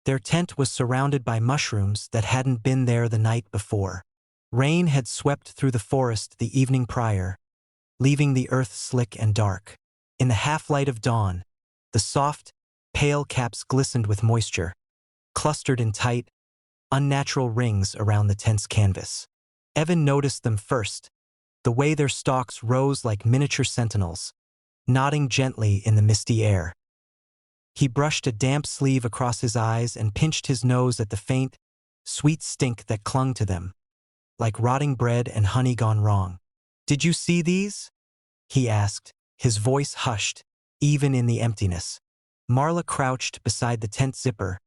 Their tent was surrounded by mushrooms that hadn't been there the night before. Rain had swept through the forest the evening prior, leaving the earth slick and dark. In the half-light of dawn, the soft, pale caps glistened with moisture, clustered in tight, unnatural rings around the tent's canvas. Evan noticed them first, the way their stalks rose like miniature sentinels, nodding gently in the misty air. He brushed a damp sleeve across his eyes and pinched his nose at the faint, sweet stink that clung to them, like rotting bread and honey gone wrong. "Did you see these?" he asked, his voice hushed, even in the emptiness. Marla crouched beside the tent zipper,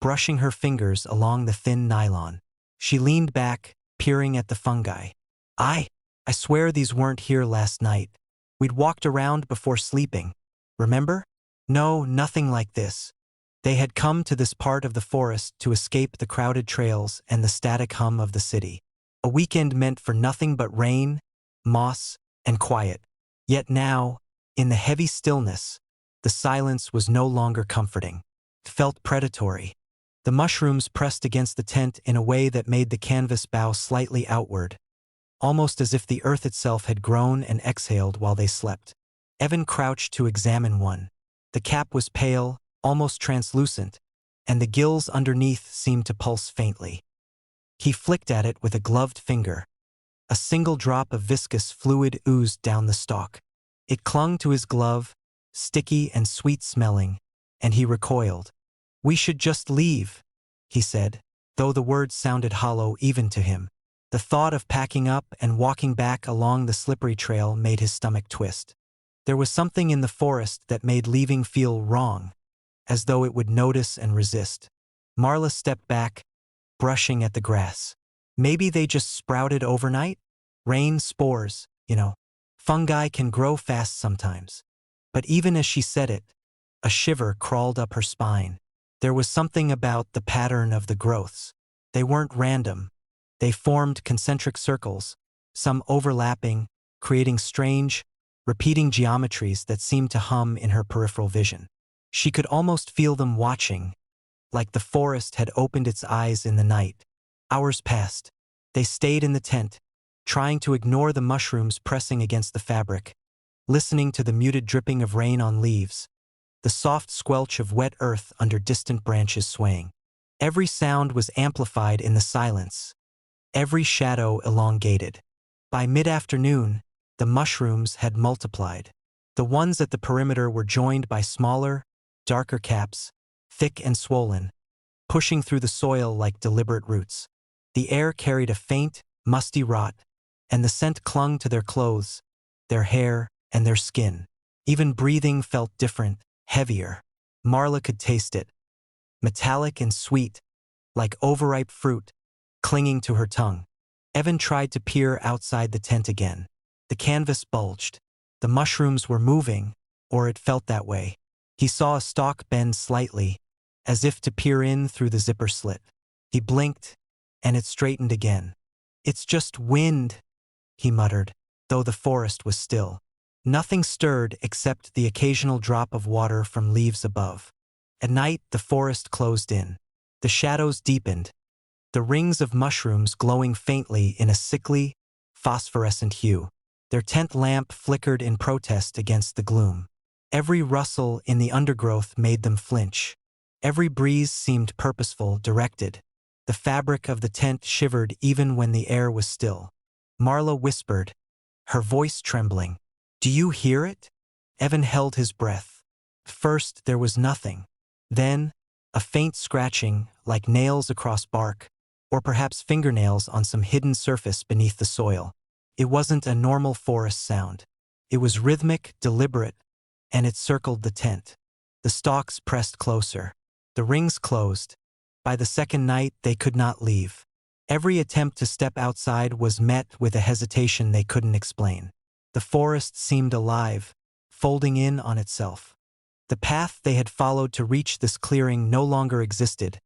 brushing her fingers along the thin nylon. She leaned back, peering at the fungi. I swear these weren't here last night. We'd walked around before sleeping. Remember? No, nothing like this. They had come to this part of the forest to escape the crowded trails and the static hum of the city. A weekend meant for nothing but rain, moss, and quiet. Yet now, in the heavy stillness, the silence was no longer comforting. It felt predatory. The mushrooms pressed against the tent in a way that made the canvas bow slightly outward, almost as if the earth itself had grown and exhaled while they slept. Evan crouched to examine one. The cap was pale, almost translucent, and the gills underneath seemed to pulse faintly. He flicked at it with a gloved finger. A single drop of viscous fluid oozed down the stalk. It clung to his glove, sticky and sweet-smelling, and he recoiled. "We should just leave," he said, though the words sounded hollow even to him. The thought of packing up and walking back along the slippery trail made his stomach twist. There was something in the forest that made leaving feel wrong, as though it would notice and resist. Marla stepped back, brushing at the grass. Maybe they just sprouted overnight? Rain spores, you know. Fungi can grow fast sometimes. But even as she said it, a shiver crawled up her spine. There was something about the pattern of the growths. They weren't random. They formed concentric circles, some overlapping, creating strange, repeating geometries that seemed to hum in her peripheral vision. She could almost feel them watching, like the forest had opened its eyes in the night. Hours passed. They stayed in the tent, trying to ignore the mushrooms pressing against the fabric, listening to the muted dripping of rain on leaves, the soft squelch of wet earth under distant branches swaying. Every sound was amplified in the silence, every shadow elongated. By mid-afternoon, the mushrooms had multiplied. The ones at the perimeter were joined by smaller, darker caps, thick and swollen, pushing through the soil like deliberate roots. The air carried a faint, musty rot, and the scent clung to their clothes, their hair, and their skin. Even breathing felt different, heavier. Marla could taste it, metallic and sweet, like overripe fruit, clinging to her tongue. Evan tried to peer outside the tent again. The canvas bulged. The mushrooms were moving, or it felt that way. He saw a stalk bend slightly, as if to peer in through the zipper slit. He blinked, and it straightened again. "It's just wind," he muttered, though the forest was still. Nothing stirred except the occasional drop of water from leaves above. At night, the forest closed in. The shadows deepened, the rings of mushrooms glowing faintly in a sickly, phosphorescent hue. Their tent lamp flickered in protest against the gloom. Every rustle in the undergrowth made them flinch. Every breeze seemed purposeful, directed. The fabric of the tent shivered even when the air was still. Marla whispered, her voice trembling, "Do you hear it?" Evan held his breath. First, there was nothing. Then, a faint scratching, like nails across bark, or perhaps fingernails on some hidden surface beneath the soil. It wasn't a normal forest sound. It was rhythmic, deliberate, and it circled the tent. The stalks pressed closer. The rings closed. By the second night, they could not leave. Every attempt to step outside was met with a hesitation they couldn't explain. The forest seemed alive, folding in on itself. The path they had followed to reach this clearing no longer existed,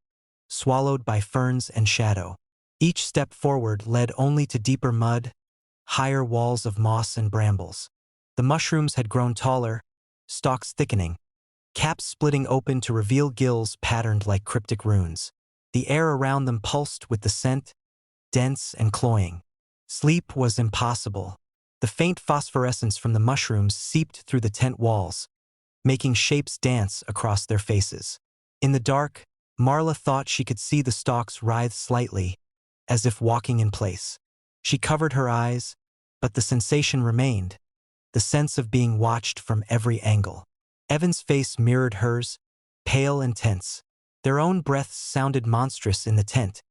swallowed by ferns and shadow. Each step forward led only to deeper mud, higher walls of moss and brambles. The mushrooms had grown taller, stalks thickening, caps splitting open to reveal gills patterned like cryptic runes. The air around them pulsed with the scent, dense and cloying. Sleep was impossible. The faint phosphorescence from the mushrooms seeped through the tent walls, making shapes dance across their faces. In the dark, Marla thought she could see the stalks writhe slightly, as if walking in place. She covered her eyes, but the sensation remained, the sense of being watched from every angle. Evan's face mirrored hers, pale and tense. Their own breaths sounded monstrous in the tent,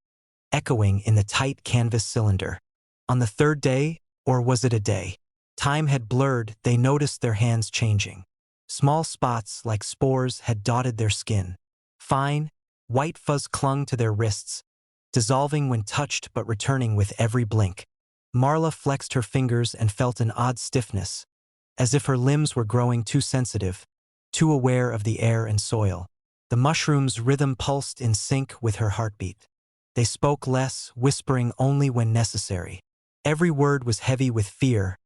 echoing in the tight canvas cylinder. On the third day, or was it a day? Time had blurred. They noticed their hands changing. Small spots like spores had dotted their skin. Fine, white fuzz clung to their wrists, dissolving when touched but returning with every blink. Marla flexed her fingers and felt an odd stiffness, as if her limbs were growing too sensitive, too aware of the air and soil. The mushroom's rhythm pulsed in sync with her heartbeat. They spoke less, whispering only when necessary. Every word was heavy with fear,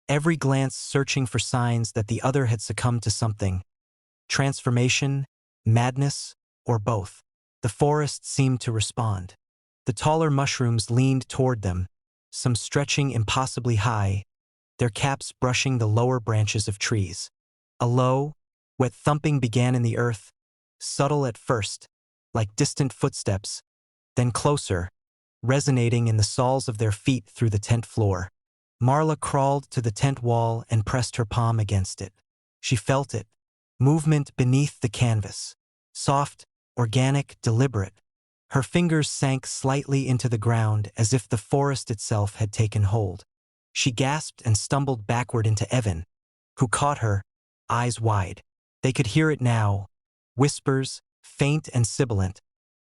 every glance searching for signs that the other had succumbed to something. Transformation, madness, or both. The forest seemed to respond. The taller mushrooms leaned toward them, some stretching impossibly high, their caps brushing the lower branches of trees. A low, wet thumping began in the earth, subtle at first, like distant footsteps, then closer, resonating in the soles of their feet through the tent floor. Marla crawled to the tent wall and pressed her palm against it. She felt it, movement beneath the canvas, soft, organic, deliberate. Her fingers sank slightly into the ground as if the forest itself had taken hold. She gasped and stumbled backward into Evan, who caught her, eyes wide. They could hear it now, whispers, faint and sibilant,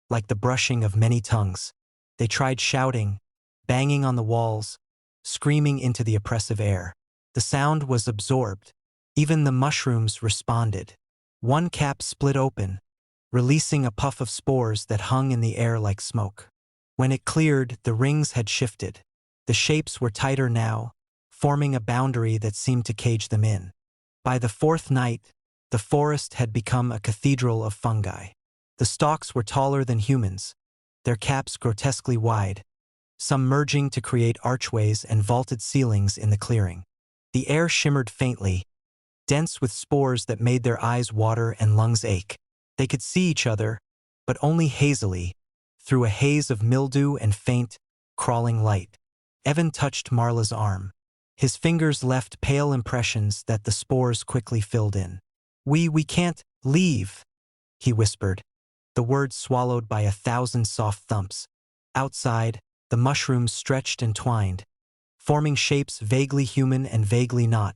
like the brushing of many tongues. They tried shouting, banging on the walls, screaming into the oppressive air. The sound was absorbed. Even the mushrooms responded. One cap split open, releasing a puff of spores that hung in the air like smoke. When it cleared, the rings had shifted. The shapes were tighter now, forming a boundary that seemed to cage them in. By the fourth night, the forest had become a cathedral of fungi. The stalks were taller than humans, their caps grotesquely wide, some merging to create archways and vaulted ceilings in the clearing. The air shimmered faintly, dense with spores that made their eyes water and lungs ache. They could see each other, but only hazily, through a haze of mildew and faint, crawling light. Evan touched Marla's arm. His fingers left pale impressions that the spores quickly filled in. We can't leave," he whispered, the words swallowed by 1,000 soft thumps. Outside, the mushrooms stretched and twined, forming shapes vaguely human and vaguely not,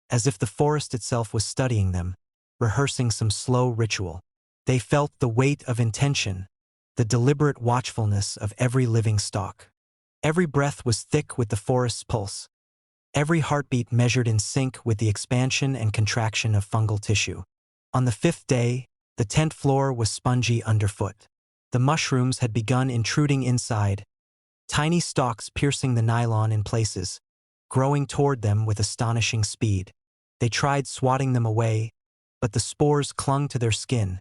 as if the forest itself was studying them, rehearsing some slow ritual. They felt the weight of intention, the deliberate watchfulness of every living stalk. Every breath was thick with the forest's pulse, every heartbeat measured in sync with the expansion and contraction of fungal tissue. On the fifth day, the tent floor was spongy underfoot. The mushrooms had begun intruding inside, tiny stalks piercing the nylon in places, growing toward them with astonishing speed. They tried swatting them away, but the spores clung to their skin,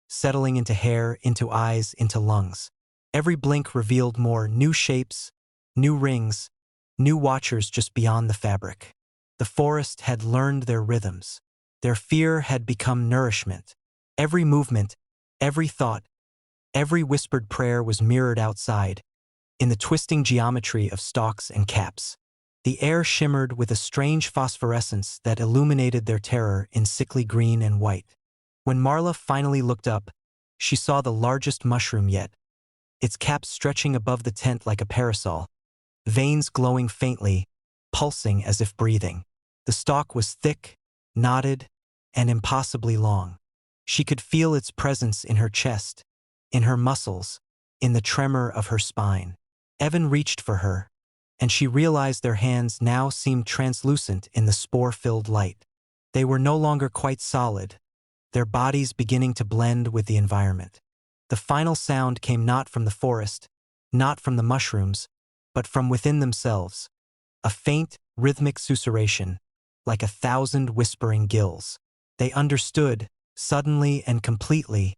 settling into hair, into eyes, into lungs. Every blink revealed more new shapes, new rings, new watchers just beyond the fabric. The forest had learned their rhythms. Their fear had become nourishment. Every movement, every thought, every whispered prayer was mirrored outside, in the twisting geometry of stalks and caps. The air shimmered with a strange phosphorescence that illuminated their terror in sickly green and white. When Marla finally looked up, she saw the largest mushroom yet, its cap stretching above the tent like a parasol, veins glowing faintly, pulsing as if breathing. The stalk was thick, knotted, and impossibly long. She could feel its presence in her chest, in her muscles, in the tremor of her spine. Evan reached for her, and she realized their hands now seemed translucent in the spore-filled light. They were no longer quite solid, their bodies beginning to blend with the environment. The final sound came not from the forest, not from the mushrooms, but from within themselves, a faint, rhythmic susurration, like 1,000 whispering gills. They understood, Suddenly and completely,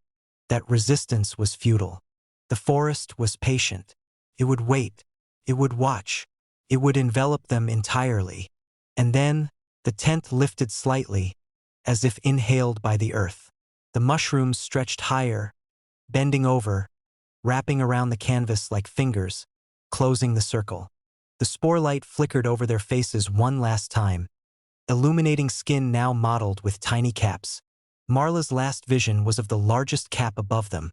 that resistance was futile. The forest was patient. It would wait. It would watch. It would envelop them entirely. And then, the tent lifted slightly, as if inhaled by the earth. The mushrooms stretched higher, bending over, wrapping around the canvas like fingers, closing the circle. The spore light flickered over their faces one last time, illuminating skin now mottled with tiny caps. Marla's last vision was of the largest cap above them,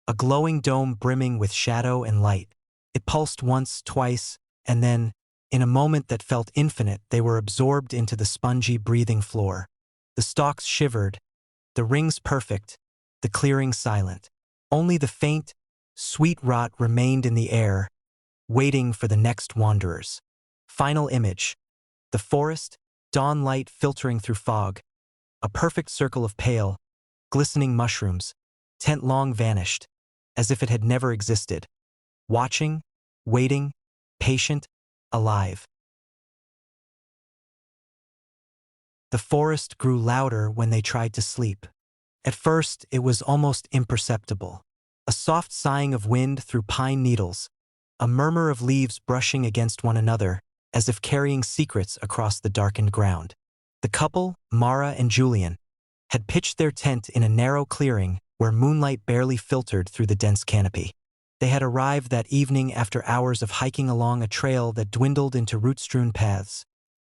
a glowing dome brimming with shadow and light. It pulsed once, twice, and then, in a moment that felt infinite, they were absorbed into the spongy, breathing floor. The stalks shivered, the rings perfect, the clearing silent. Only the faint, sweet rot remained in the air, waiting for the next wanderers. Final image. The forest, dawn light filtering through fog, a perfect circle of pale, glistening mushrooms, tent long vanished, as if it had never existed. Watching, waiting, patient, alive. The forest grew louder when they tried to sleep. At first, it was almost imperceptible. A soft sighing of wind through pine needles, a murmur of leaves brushing against one another, as if carrying secrets across the darkened ground. The couple, Mara and Julian, had pitched their tent in a narrow clearing where moonlight barely filtered through the dense canopy. They had arrived that evening after hours of hiking along a trail that dwindled into root-strewn paths,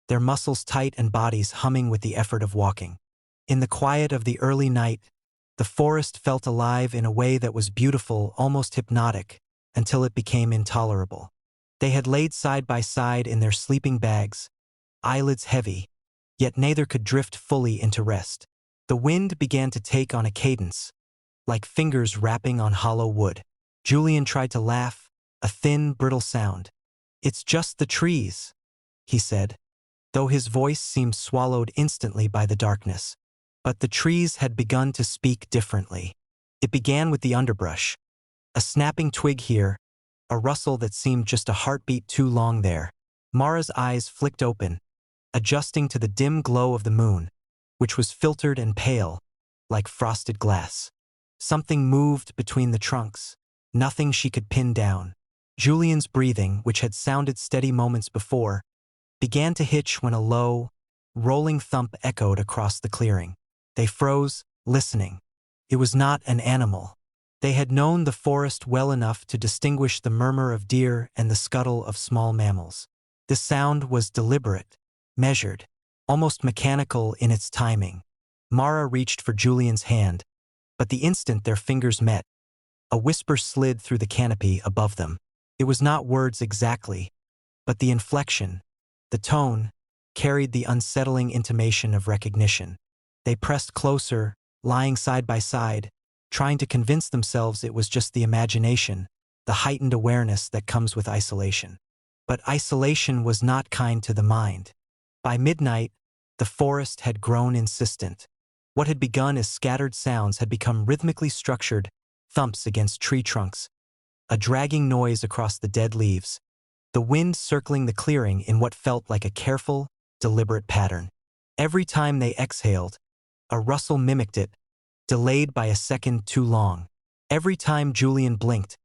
their muscles tight and bodies humming with the effort of walking. In the quiet of the early night, the forest felt alive in a way that was beautiful, almost hypnotic, until it became intolerable. They had laid side by side in their sleeping bags, eyelids heavy, yet neither could drift fully into rest. The wind began to take on a cadence, like fingers rapping on hollow wood. Julian tried to laugh, a thin, brittle sound. "It's just the trees," he said, though his voice seemed swallowed instantly by the darkness. But the trees had begun to speak differently. It began with the underbrush. A snapping twig here, a rustle that seemed just a heartbeat too long there. Mara's eyes flicked open, adjusting to the dim glow of the moon, which was filtered and pale, like frosted glass. Something moved between the trunks, nothing she could pin down. Julian's breathing, which had sounded steady moments before, began to hitch when a low, rolling thump echoed across the clearing. They froze, listening. It was not an animal. They had known the forest well enough to distinguish the murmur of deer and the scuttle of small mammals. The sound was deliberate, measured, almost mechanical in its timing. Mara reached for Julian's hand, but the instant their fingers met, a whisper slid through the canopy above them. It was not words exactly, but the inflection, the tone, carried the unsettling intimation of recognition. They pressed closer, lying side by side, trying to convince themselves it was just the imagination, the heightened awareness that comes with isolation. But isolation was not kind to the mind. By midnight, the forest had grown insistent. What had begun as scattered sounds had become rhythmically structured, thumps against tree trunks, a dragging noise across the dead leaves, the wind circling the clearing in what felt like a careful, deliberate pattern. Every time they exhaled, a rustle mimicked it, delayed by a second too long. Every time Julian blinked,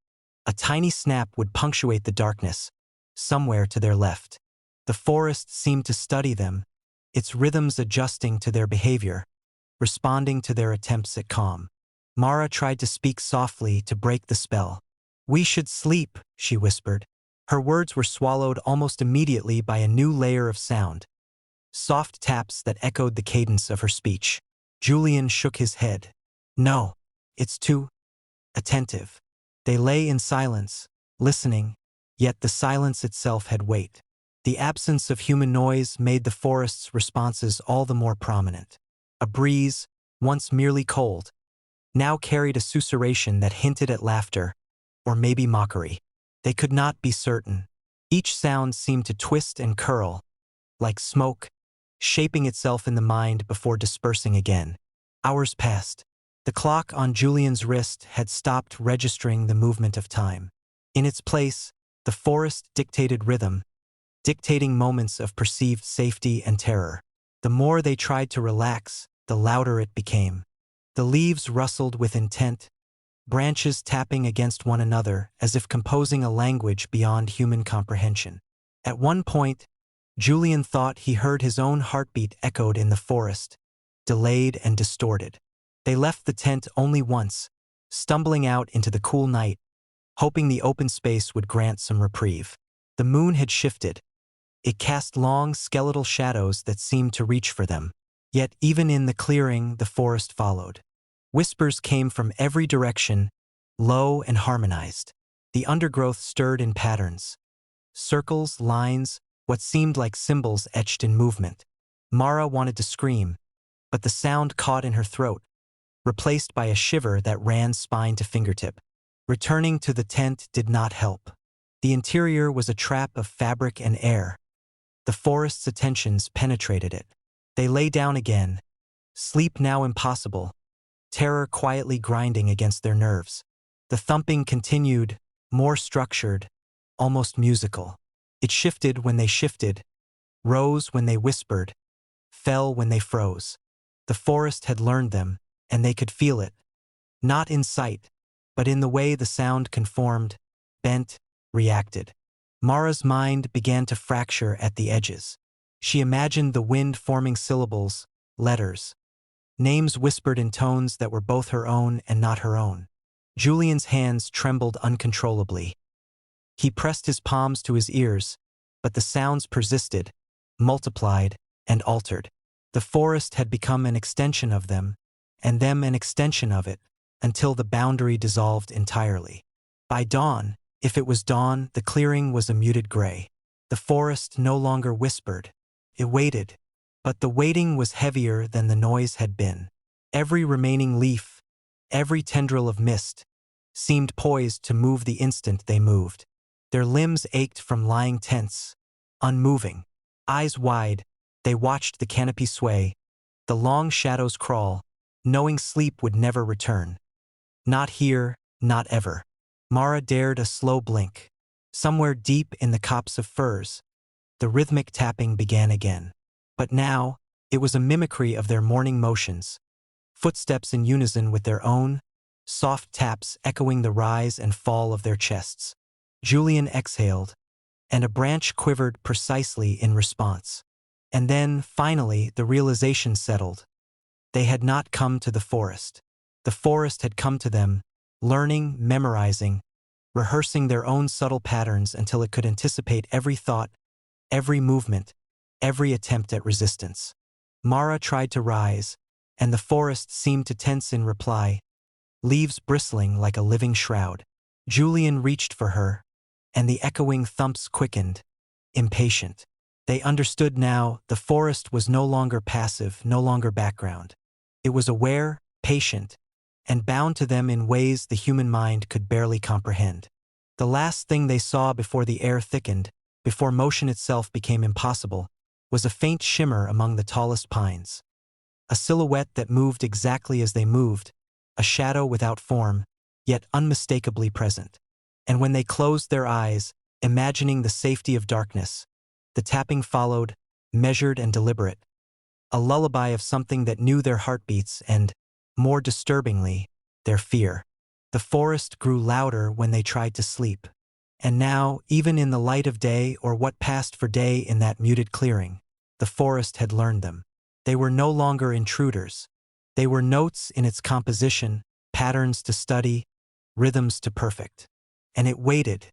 a tiny snap would punctuate the darkness, somewhere to their left. The forest seemed to study them, its rhythms adjusting to their behavior, responding to their attempts at calm. Mara tried to speak softly to break the spell. "We should sleep," she whispered. Her words were swallowed almost immediately by a new layer of sound, soft taps that echoed the cadence of her speech. Julian shook his head. "No, it's too attentive." They lay in silence, listening, yet the silence itself had weight. The absence of human noise made the forest's responses all the more prominent. A breeze, once merely cold, now carried a susurration that hinted at laughter, or maybe mockery. They could not be certain. Each sound seemed to twist and curl, like smoke, shaping itself in the mind before dispersing again. Hours passed. The clock on Julian's wrist had stopped registering the movement of time. In its place, the forest dictated rhythm, dictating moments of perceived safety and terror. The more they tried to relax, the louder it became. The leaves rustled with intent, branches tapping against one another as if composing a language beyond human comprehension. At one point, Julian thought he heard his own heartbeat echoed in the forest, delayed and distorted. They left the tent only once, stumbling out into the cool night, hoping the open space would grant some reprieve. The moon had shifted. It cast long, skeletal shadows that seemed to reach for them. Yet even in the clearing, the forest followed. Whispers came from every direction, low and harmonized. The undergrowth stirred in patterns. Circles, lines, what seemed like symbols etched in movement. Mara wanted to scream, but the sound caught in her throat, replaced by a shiver that ran spine to fingertip. Returning to the tent did not help. The interior was a trap of fabric and air. The forest's attentions penetrated it. They lay down again, sleep now impossible, terror quietly grinding against their nerves. The thumping continued, more structured, almost musical. It shifted when they shifted, rose when they whispered, fell when they froze. The forest had learned them, and they could feel it. Not in sight, but in the way the sound conformed, bent, reacted. Mara's mind began to fracture at the edges. She imagined the wind forming syllables, letters, names whispered in tones that were both her own and not her own. Julian's hands trembled uncontrollably. He pressed his palms to his ears, but the sounds persisted, multiplied, and altered. The forest had become an extension of them, and them an extension of it, until the boundary dissolved entirely. By dawn, if it was dawn, the clearing was a muted gray. The forest no longer whispered. It waited, but the waiting was heavier than the noise had been. Every remaining leaf, every tendril of mist, seemed poised to move the instant they moved. Their limbs ached from lying tense, unmoving. Eyes wide, they watched the canopy sway, the long shadows crawl, knowing sleep would never return. Not here, not ever. Mara dared a slow blink. Somewhere deep in the copse of firs, the rhythmic tapping began again. But now, it was a mimicry of their morning motions, footsteps in unison with their own, soft taps echoing the rise and fall of their chests. Julian exhaled, and a branch quivered precisely in response. And then, finally, the realization settled. They had not come to the forest. The forest had come to them, learning, memorizing, rehearsing their own subtle patterns until it could anticipate every thought, every movement, every attempt at resistance. Mara tried to rise, and the forest seemed to tense in reply, leaves bristling like a living shroud. Julian reached for her, and the echoing thumps quickened, impatient. They understood now the forest was no longer passive, no longer background. It was aware, patient, and bound to them in ways the human mind could barely comprehend. The last thing they saw before the air thickened, before motion itself became impossible, was a faint shimmer among the tallest pines. A silhouette that moved exactly as they moved, a shadow without form, yet unmistakably present. And when they closed their eyes, imagining the safety of darkness, the tapping followed, measured and deliberate, a lullaby of something that knew their heartbeats and, more disturbingly, their fear. The forest grew louder when they tried to sleep. And now, even in the light of day or what passed for day in that muted clearing, the forest had learned them. They were no longer intruders. They were notes in its composition, patterns to study, rhythms to perfect. And it waited,